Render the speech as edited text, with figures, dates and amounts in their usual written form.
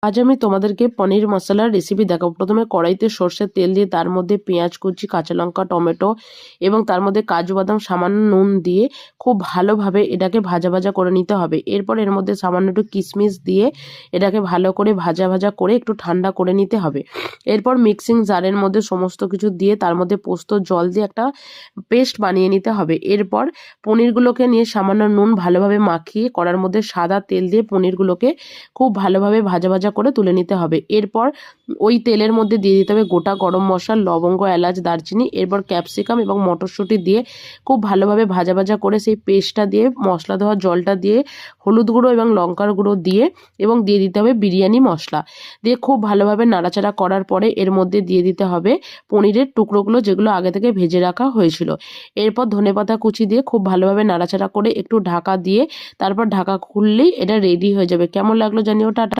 আজ আমি তোমাদেরকে পনির মশলার রেসিপি দেখাবো। প্রথমে কড়াইতে সর্ষের তেল দিয়ে তার মধ্যে পেঁয়াজ কুচি, কাঁচা লঙ্কা, টমেটো এবং তার মধ্যে কাজু বাদাম সামান্য নুন দিয়ে খুব ভালোভাবে এটাকে ভাজা ভাজা করে নিতে হবে। এরপর এর মধ্যে সামান্য একটু কিশমিশ দিয়ে এটাকে ভালো করে ভাজা ভাজা করে একটু ঠান্ডা করে নিতে হবে। এরপর মিক্সিং জারের মধ্যে সমস্ত কিছু দিয়ে তার মধ্যে পোস্ত জল দিয়ে একটা পেস্ট বানিয়ে নিতে হবে। এরপর পনিরগুলোকে নিয়ে সামান্য নুন ভালোভাবে মাখিয়ে কড়ার মধ্যে সাদা তেল দিয়ে পনিরগুলোকে খুব ভালোভাবে ভাজা ভাজা করে তুলে নিতে হবে। এরপর ওই তেলের মধ্যে দিয়ে দিতে হবে গোটা গরম মশলা, লবঙ্গ, এলাচ, দারচিনি, এরপর ক্যাপসিকাম এবং মটরশুঁটি দিয়ে খুব ভালোভাবে ভাজা ভাজা করে সেই পেস্টটা দিয়ে মশলা দেওয়া জলটা দিয়ে হলুদ গুঁড়ো এবং লঙ্কার গুঁড়ো দিয়ে এবং দিয়ে দিতে হবে বিরিয়ানি মশলা দিয়ে খুব ভালোভাবে নাড়াচাড়া করার পরে এর মধ্যে দিয়ে দিতে হবে পনিরের টুকরোগুলো যেগুলো আগে থেকে ভেজে রাখা হয়েছিল। এরপর ধনেপাতা কুচি দিয়ে খুব ভালোভাবে নাড়াচাড়া করে একটু ঢাকা দিয়ে তারপর ঢাকা খুললেই এটা রেডি হয়ে যাবে। কেমন লাগলো জানিও। টাটা।